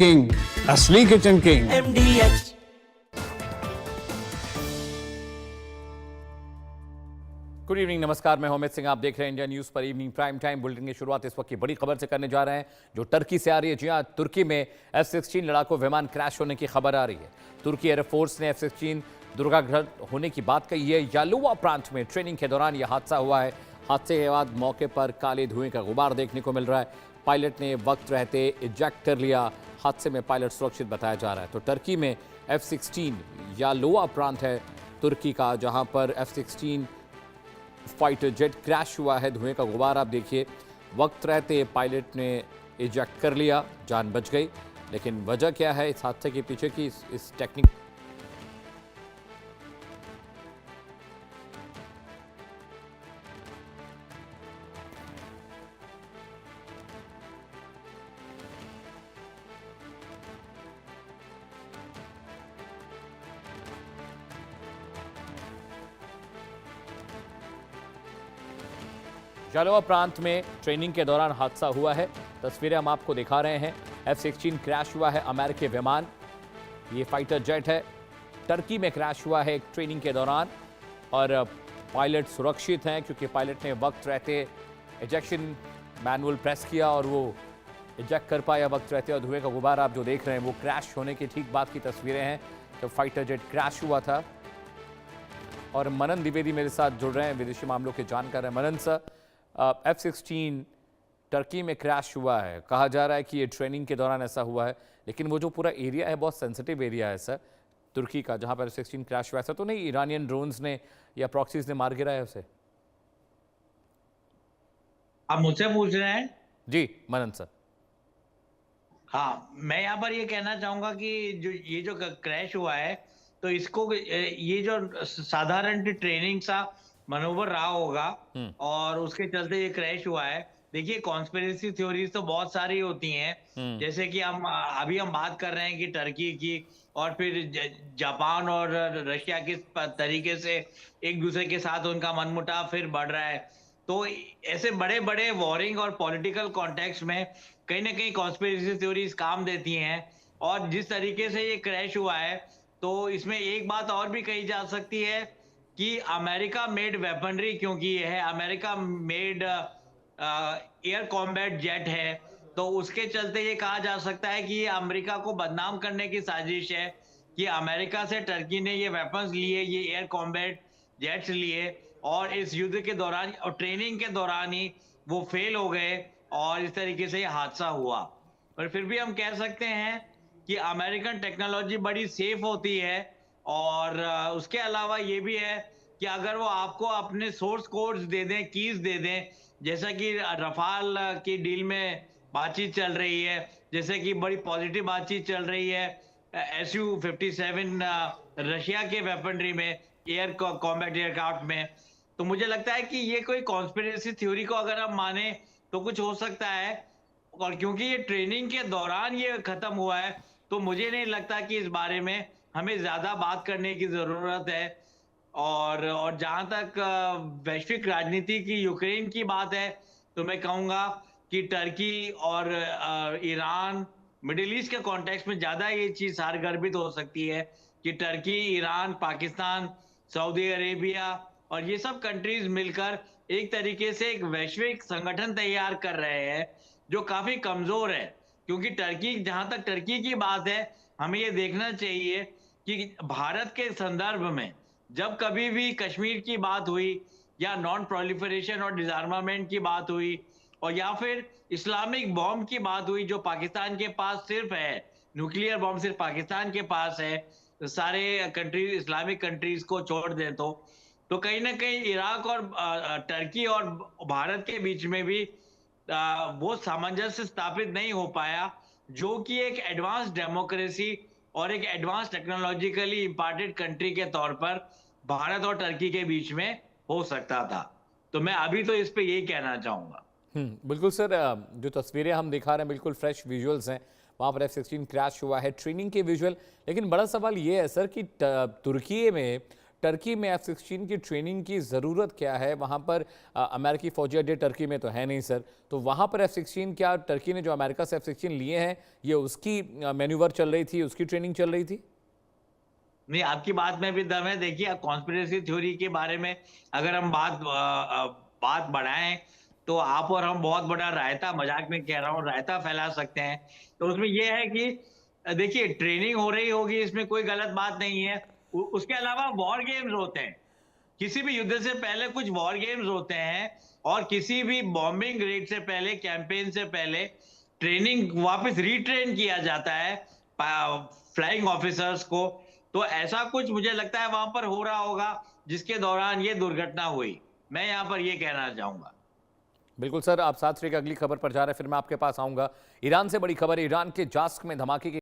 King, असली kitchen king. MDH। Good evening, नमस्कार। मैं अमित सिंह, आप देख रहे हैं इंडिया न्यूज़ पर इवनिंग प्राइम टाइम बुलेटिन की शुरुआत इस वक्त की बड़ी खबर से करने जा रहे हैं जो टर्की से आ रही है। जी हां, तुर्की में F-16 लड़ाकू विमान क्रैश होने की खबर आ रही है। तुर्की एयरफोर्स ने F-16 दुर्घटना होने की बात कही है। यालुवा प्रांत में ट्रेनिंग के दौरान यह हादसा हुआ है। हादसे के बाद मौके पर काले धुएं का गुबार देखने को मिल रहा है। पायलट ने वक्त रहते इजेक्ट कर लिया। हादसे में पायलट सुरक्षित बताया जा रहा है। तो टर्की में F-16 यालुवा प्रांत है तुर्की का, जहां पर F-16 फाइटर जेट क्रैश हुआ है। धुएं का गुबार आप देखिए। वक्त रहते पायलट ने इजेक्ट कर लिया, जान बच गई। लेकिन वजह क्या है इस हादसे के पीछे की, इस टेक्निक यालुवा प्रांत में ट्रेनिंग के दौरान हादसा हुआ है। तस्वीरें हम आपको दिखा रहे हैं। F-16 क्रैश हुआ है, अमेरिकी विमान, ये फाइटर जेट है। टर्की में क्रैश हुआ है एक ट्रेनिंग के दौरान और पायलट सुरक्षित हैं क्योंकि पायलट ने वक्त रहते इजेक्शन मैनुअल प्रेस किया और वो इजेक्ट कर पाया वक्त रहते। और धुएं का गुबार आप जो देख रहे हैं वो क्रैश होने के ठीक बाद की तस्वीरें हैं जब फाइटर जेट क्रैश हुआ था। और मनन द्विवेदी मेरे साथ जुड़ रहे हैं, विदेशी मामलों के जानकार हैं। मनन सर, F-16 टर्की में क्रैश हुआ है, कहा जा रहा है कि ये ट्रेनिंग के दौरान ऐसा हुआ है, लेकिन वो जो पूरा एरिया है बहुत सेंसिटिव एरिया है सर तुर्की का, जहां पर F-16 क्रैश हुआ। ऐसा तो नहीं ईरानियन ड्रोन्स ने या प्रॉक्सीज ने मार गिराया उसे? आप मुझसे पूछ रहे हैं? जी मनन सर। हाँ, मैं यहाँ पर ये कहना चाहूंगा कि जो क्रैश हुआ है तो इसको ये जो साधारण ट्रेनिंग सा मनोवर रहा होगा और उसके चलते ये क्रैश हुआ है। देखिए, कॉन्स्पिरेसी थ्योरीज तो बहुत सारी होती हैं, जैसे कि हम अभी बात कर रहे हैं कि टर्की की और फिर जापान और रशिया किस तरीके से एक दूसरे के साथ उनका मनमुटाव फिर बढ़ रहा है। तो ऐसे बड़े बड़े वॉरिंग और पॉलिटिकल कॉन्टेक्स्ट में कहीं ना कहीं कॉन्स्पिरेसी थ्योरीज काम देती हैं। और जिस तरीके से ये क्रैश हुआ है तो इसमें एक बात और भी कही जा सकती है कि अमेरिका मेड वेपनरी, क्योंकि ये है America made air combat jet है, तो उसके चलते ये कहा जा सकता है कि ये अमेरिका को बदनाम करने की साजिश है कि अमेरिका से टर्की ने ये वेपन्स लिए, ये एयर कॉम्बैट जेट्स लिए और इस युद्ध के दौरान और ट्रेनिंग के दौरान ही वो फेल हो गए और इस तरीके से ये हादसा हुआ। पर फिर भी हम कह सकते हैं कि अमेरिकन टेक्नोलॉजी बड़ी सेफ होती है और उसके अलावा ये भी है कि अगर वो आपको अपने सोर्स कोड्स दे दें, कीज दे दें, जैसा कि रफाल की डील में बातचीत चल रही है, जैसे कि बड़ी पॉजिटिव बातचीत चल रही है Su-57 रशिया के वेपनरी में, एयर कॉम्बैट एयरक्राफ्ट में, तो मुझे लगता है कि ये कोई कॉन्स्पिरेसी थ्योरी को अगर हम माने तो कुछ हो सकता है। और क्योंकि ये ट्रेनिंग के दौरान ये खत्म हुआ है तो मुझे नहीं लगता कि इस बारे में हमें ज्यादा बात करने की जरूरत है। और जहां तक वैश्विक राजनीति की यूक्रेन की बात है तो मैं कहूंगा कि टर्की और ईरान, मिडिल ईस्ट के कॉन्टेक्स्ट में ज्यादा ये चीज सारगर्भित हो सकती है कि Turkey, Iran, Pakistan, Saudi Arabia और ये सब कंट्रीज मिलकर एक तरीके से एक वैश्विक संगठन तैयार कर रहे हैं जो काफी कमजोर है। क्योंकि टर्की, जहां तक टर्की की बात है, हमें ये देखना चाहिए कि भारत के संदर्भ में जब कभी भी कश्मीर की बात हुई या नॉन प्रोलिफरेशन और डिसआर्मामेंट की बात हुई और या फिर इस्लामिक बॉम्ब की बात हुई जो पाकिस्तान के पास सिर्फ है, न्यूक्लियर बॉम्ब सिर्फ पाकिस्तान के पास है, तो सारे कंट्रीज, इस्लामिक कंट्रीज को छोड़ दें तो कहीं ना कहीं इराक और टर्की और भारत के बीच में भी वो सामंजस्य स्थापित नहीं हो पाया जो कि एक एडवांस डेमोक्रेसी और एक एडवांस टेक्नोलॉजिकली इंपार्टेड कंट्री के तौर पर भारत और टर्की के बीच में हो सकता था। तो मैं अभी तो इस पे यही कहना चाहूंगा। बिल्कुल सर, जो तस्वीरें हम दिखा रहे हैं बिल्कुल फ्रेश विजुअल्स हैं। वहाँ पर F-16 क्रैश हुआ है, ट्रेनिंग के विजुअल। लेकिन बड़ा सवाल ये है सर कि तुर्की में टर्की में F-16 की ट्रेनिंग की ज़रूरत क्या है? वहाँ पर अमेरिकी फौजी अड्डे टर्की में तो है नहीं सर, तो वहाँ पर F-16 क्या टर्की ने जो अमेरिका से F-16 लिए हैं, ये उसकी मैन्यूवर चल रही थी, उसकी ट्रेनिंग चल रही थी? नहीं, आपकी बात में भी दम है। देखिए, कॉन्स्पिरेसी थ्योरी के बारे में अगर हम बात बढ़ाएं, तो आप और हम बहुत बड़ा रायता, मजाक में कह रहा हूँ, रायता फैला सकते हैं। तो उसमें ये है कि देखिए, ट्रेनिंग हो रही होगी, इसमें कोई गलत बात नहीं है। उसके अलावा वॉर गेम्स होते हैं, किसी भी युद्ध से पहले कुछ वॉर गेम्स होते हैं, और किसी भी बॉम्बिंग रेड से पहले, कैंपेन से पहले ट्रेनिंग वापस रीट्रेन किया जाता है फ्लाइंग ऑफिसर्स को। तो ऐसा कुछ मुझे लगता है वहां पर हो रहा होगा, जिसके दौरान ये दुर्घटना हुई। मैं यहां पर ये कहना चाहूंगा। बिल्कुल सर, आप साथ रहिएगा, अगली खबर पर जा रहे हैं, फिर मैं आपके पास आऊंगा। ईरान से बड़ी खबर है, ईरान के जास्क में धमाके की